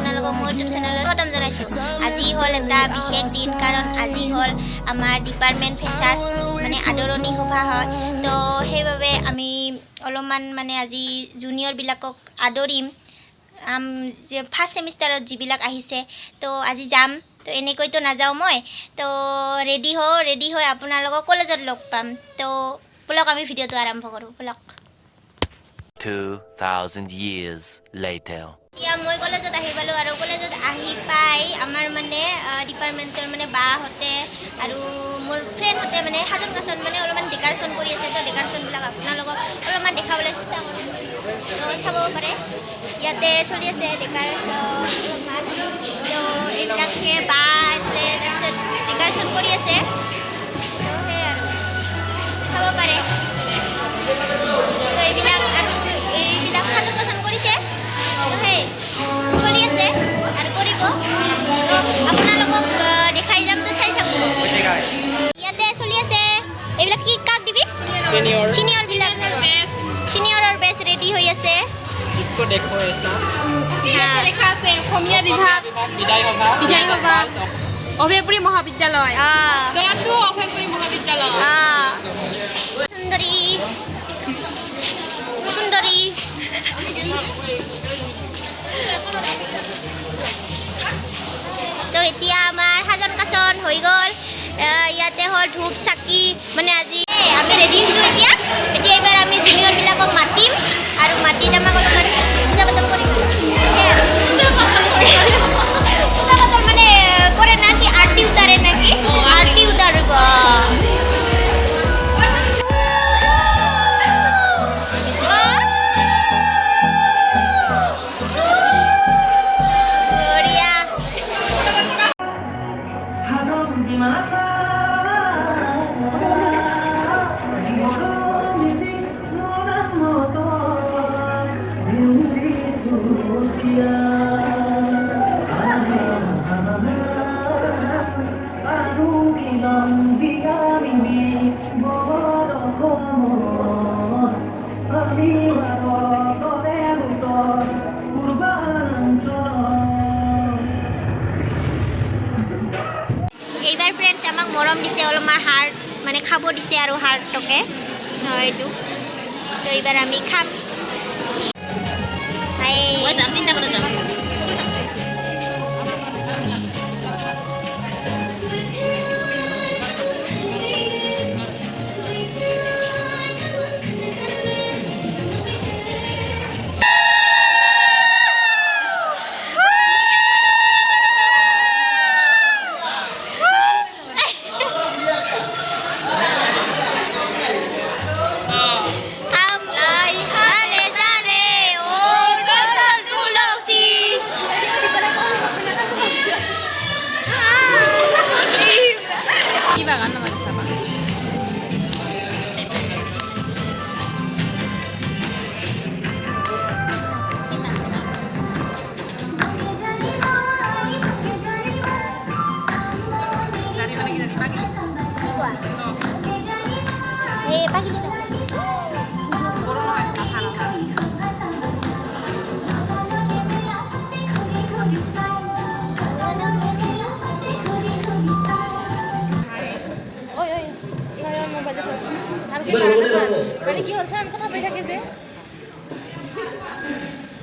আপোনালোকক মোৰ ইউটিউব চেনেলত স্বাগতম জনাইছোঁ। আজি হ'ল এটা বিশেষ দিন, কাৰণ আজি হ'ল আমাৰ ডিপাৰ্টমেণ্ট ফেচাৰ্ছ মানে আদৰণি সভা হয়। তো সেইবাবে আমি অলপমান মানে আজি জুনিয়ৰবিলাকক আদৰিম। ফাৰ্ষ্ট ছেমিষ্টাৰত যিবিলাক আহিছে তো আজি যাম। তো এনেকৈতো নাযাওঁ মই, তো ৰেডি হৈ আপোনালোকক কলেজত লগ পাম। তো বলক আমি ভিডিঅ'টো আৰম্ভ কৰোঁ, বলক। 2000 years later. এতিয়া মই কলেজত আহি পালোঁ, আৰু কলেজত আহি পাই আমাৰ মানে ডিপাৰ্টমেণ্টৰ মানে বাহঁতে আৰু মোৰ ফ্ৰেণ্ডহঁতে মানে সাজন কাচন মানে অলপমান ডেক'ৰেশ্যন কৰি আছে। তো ডেক'ৰেশ্যনবিলাক আপোনালোকক অলপমান দেখাবলৈ চেষ্টা কৰিম। তো চাব পাৰে ইয়াতে চলি আছে ডেক'ৰেশ্যন অলপমান। তো এইবিলাকে বা আছে, তাৰপিছত ডেক'ৰেশ্যন কৰি আছে। তো সেই আৰু চাব পাৰে। তো এইবিলাক সাজন কাচন কৰিছে, সেই চলি আছে আৰু কৰিব। তো আপোনালোকক দেখাই যাম, তো চাই থাকোঁ। ইয়াতে চলি আছে এইবিলাক কি কাক দিবি? ছিনিয়ৰবিলাক ছিনিয়ৰৰ বেছ ৰেডি হৈ আছে। অভয়পুৰী মহাবিদ্যালয়। সুন্দৰী তো এতিয়া আমাৰ সাজন কাচন হৈ গ'ল। ইয়াতে হ'ল ধূপ চাকি, মানে আজি আমি ৰেডি হৈছোঁ। এতিয়া এইবাৰ আমি জুনিয়ৰবিলাকক মাতিম, আৰু মাতি আমাক অলপমান পূজা পাতল কৰিম। পূজা পাতল মানে কৰে না কি, আৰতি উতাৰে নাকি? আৰতি উতাৰিব। এইবাৰ ফ্ৰেণ্ডছ আমাক মৰম দিছে, অলপমান হাৰ্ট মানে খাব দিছে, আৰু হাৰ্টকে এইটো। তো এইবাৰ আমি খাম।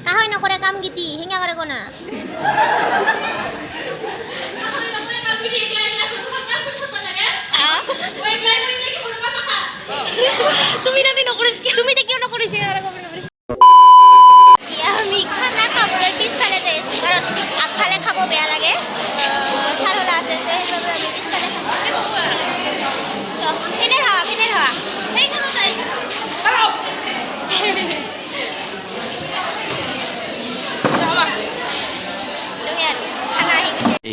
কাহৈ নকৰে কাম গীতি হিঙা কৰে কোনা। তুমি তাতে নকৰিছ, তুমি কিয় নকৰিছে? আমি খানা খাবলৈ পিছফালে যাই আছোঁ, কাৰণ আগফালে খাব বেয়া লাগে। চাৰলা আছে, সেইবাবে আমি পিছফালে খাম।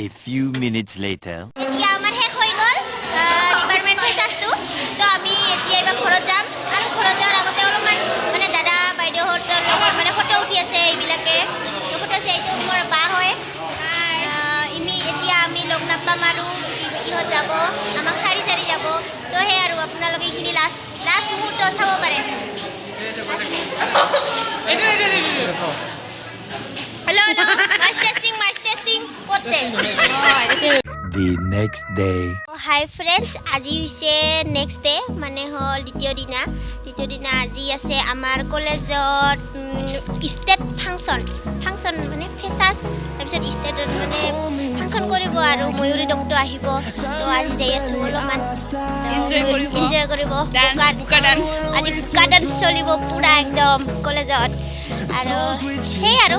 A few minutes later. এতিয়া আমাৰ শেষ হৈ গ'ল ডিপাৰ্টমেণ্ট ফেচাৰ্ছটো। তো আমি এতিয়া এইবাৰ ঘৰত যাম, আৰু ঘৰত যোৱাৰ আগতে অলপমান মানে দাদা বাইদেউহঁতৰ লগত মানে ফটো উঠি আছে এইবিলাকে। ফটো আছে, এইটো মোৰ বা হয়। এতিয়া আমি লগ নাপাম, আৰু ইহঁত যাব, আমাক চাৰি যাব। তো সেই আৰু আপোনালোকে এইখিনি লাষ্ট মুহূৰ্ত চাব পাৰে। Hello' mike testing. আছে The next day. Hi friends আজি হৈছে নেক্সট ডে মানে হ'ল দ্বিতীয় দিনা আজি আছে আমাৰ কলেজত ষ্টেট ফাংচন মানে ফেচাছ তাৰপিছত ষ্টেটত মানে ফাংচন কৰিব আৰু ময়ূৰী ডক্টৰ আহিব তো আজি যাই আছো অলপমান এনজয় কৰিব আজি বুকা ডান্স চলিব পুৰা একদম কলেজত আৰু সেই আৰু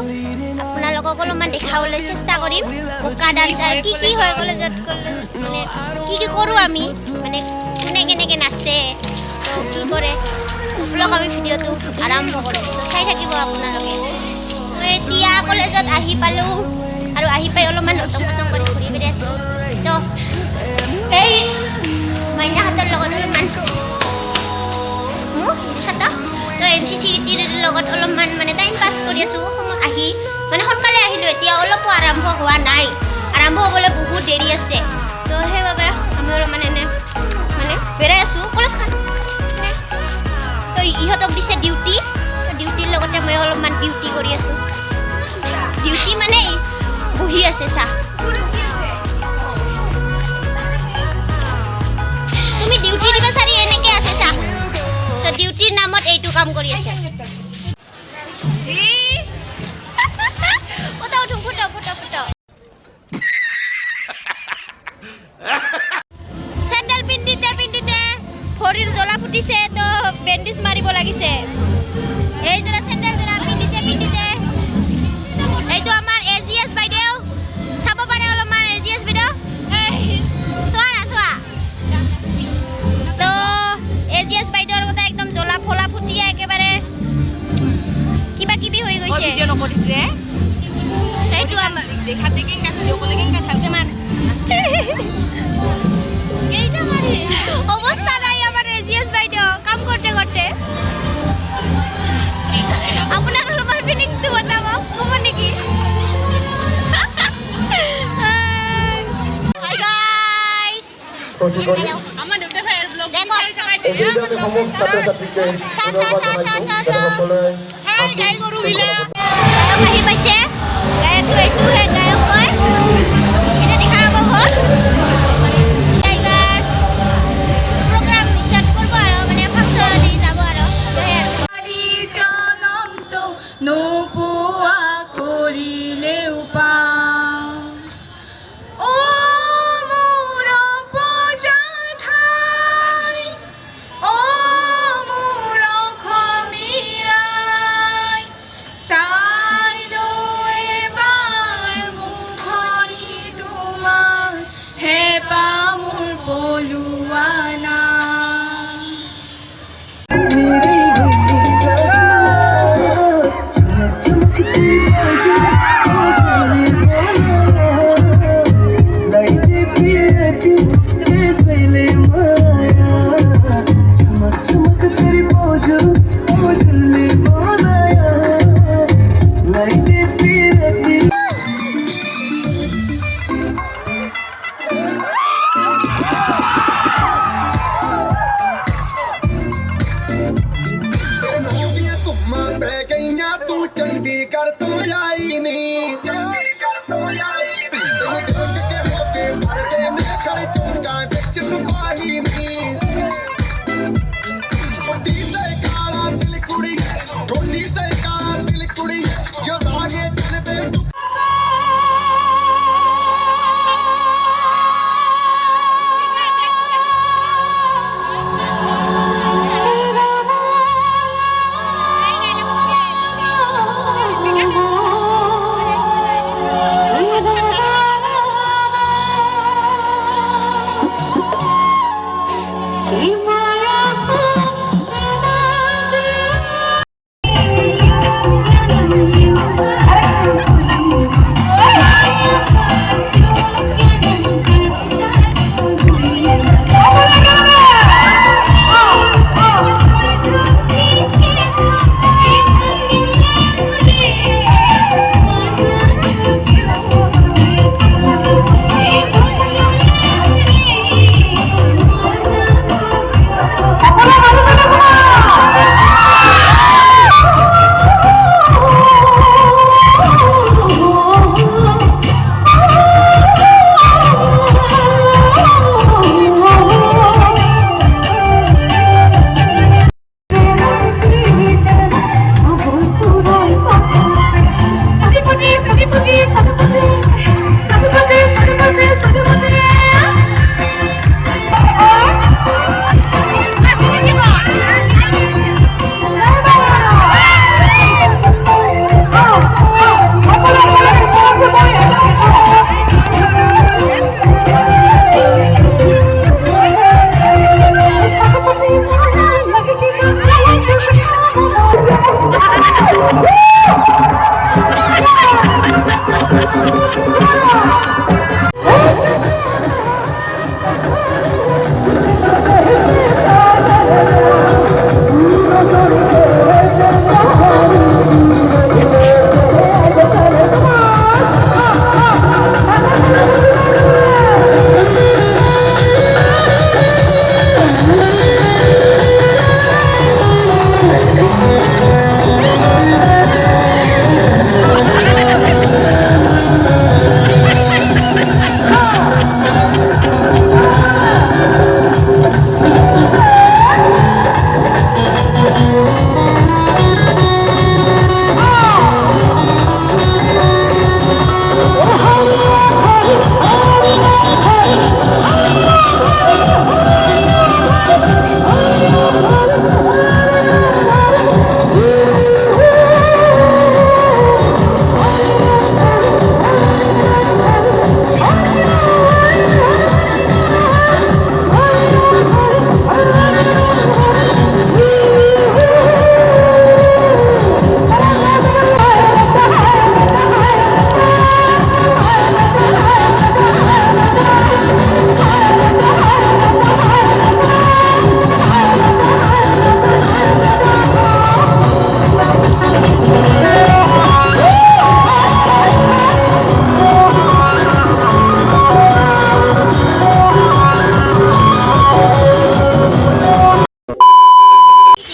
আপোনালোকক অলপমান দেখাবলৈ চেষ্টা কৰিম বুকা ডান্স আৰু কি হয় কলেজত মানে কি কৰোঁ আমি মানে কোনে কেনেকৈ নাচে তো কি কৰে ব্লগ আমি ভিডিঅ'টো আৰম্ভ কৰোঁ তো চাই থাকিব আপোনালোকে মই এতিয়া কলেজত আহি পালোঁ আৰু আহি পাই অলপমান নতং কৰি ঘূৰি ফুৰি আছোঁ তো এই মাইনাহঁতৰ লগত অলপমান তো NCC গীতিৰ লগত অলপমান মানে টাইম পাছ কৰি আছোঁ আহি মানে সোনকালে আহিলোঁ এতিয়া অলপো আৰম্ভ হোৱা নাই আৰম্ভ হ'বলৈ বহুত দেৰি আছে তো সেইবাবে আমি অলপমান এনে মানে বেৰাই আছোঁ কলেজখন তো ইহঁতক দিছে ডিউটিৰ লগতে মই অলপমান ডিউটি কৰি আছোঁ ডিউটি মানে বহি আছে চাহ তুমি ডিউটি দিবা চাৰি এনেকৈ আছে চাহ চ' ডিউটিৰ নামত এইটো কাম কৰি আছে ফটো চেণ্ডেল পিন্ধিতে ভৰিৰ জ্বলা ফুটিছে তো বেণ্ডেজ মাৰিব লাগিছে এই যোৰা চেণ্ডেল যোৰা পিন্ধিতে এইটো আমাৰ AGS বাইদেউ চাব পাৰে অলপমান AGS বাইদেউ চোৱা তো AGS বাইদেউৰ কথা একদম জ্বলা ফলা ফুটিয়া একেবাৰে কিবা কিবি হৈ গৈছে এইটো আমাৰ দেখাতে কেনেকা ভিডিঅ' ক'লে কেনেকা ভালকে মাৰ এইটা মাৰি অৱস্থা নাই আমাৰ AGS বাইদেউ কাম কৰতে আপোনাৰ অলপমান ফিলিংছটো বতাব ক'ব নেকি হাই গাইস আমাৰ দেউতা ভাইৰ ব্লগ হাই গাই গৰু গিলা আহি পাইছে গায়কটো এইটোহে গায়ক কয় এটা দেখা পাব হ'ল এইবাৰ প্ৰগ্ৰাম ষ্টাৰ্ট কৰিব আৰু মানে ফাংচনলৈ যাব আৰু জনমটো নোপোৱা কৰিলেও পাওঁ অ মোৰ অপজয় ঠাই অ মোৰ অসমীয়াই চাই লৈ এবাৰ মুখনি তোমাৰ হেঁপাহ মোৰ পলোৱা নাই ਚੰਡੀਗੜ੍ਹ ਤੋਂ ਆਈ ਨੀ ਮਰਦੇ ਨੇ ਖੜ ਚੁੰਗਾ ਵਿੱਚ ਸੁਪਾਹੀ ਨੀ ਛੋਟੀ ਸੇ ਕਾਲਾ ਦਿਲ ਕੁੜੀ ਢੋਲੀ ਸੇ ਕਾਲਾ ਦਿਲ ਕੁੜੀ ਜੋ ਦਾਗੇ ਦਿਲ ਤੇ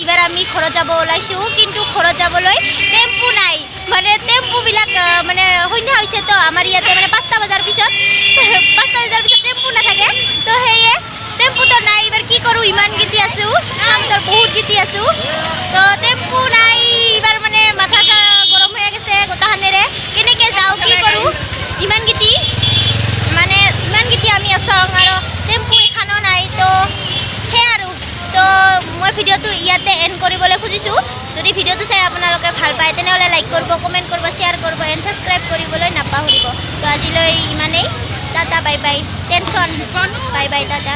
এইবাৰ আমি ঘৰত যাব ওলাইছোঁ, কিন্তু ঘৰত যাবলৈ টেম্পু নাই। মানে টেম্পুবিলাক মানে সন্ধ্যা হৈছে তো আমাৰ ইয়াতে মানে 5টা বজাৰ পিছত 5টা বজাৰ পিছত টেম্পু নাথাকে। তো সেয়ে টেম্পুটো নাই। এইবাৰ কি কৰোঁ, ইমান গীতি আছোঁ, আমাদেৰ বহুত গীতি আছোঁ, তো টেম্পু নাই। এইবাৰ মানে মাথাটা গৰম হৈ গৈছে গোটাখানেৰে, কেনেকৈ যাওঁ কি কৰোঁ। ইমান গীতি আমি আছোঁ আৰু টেম্পু এখনো নাই। তো সেয়া আৰু তো মই ভিডিঅ'টো ইয়াতে এণ্ড কৰিবলৈ খুজিছোঁ। যদি ভিডিঅ'টো চাই আপোনালোকে ভাল পায় তেনেহ'লে লাইক কৰিব, কমেণ্ট কৰিব, শ্বেয়াৰ কৰিব, এণ্ড ছাবস্ক্ৰাইব কৰিবলৈ নাপাহৰিব। তো আজিলৈ ইমানেই। Tata bye bye. Tension bye bye Tata.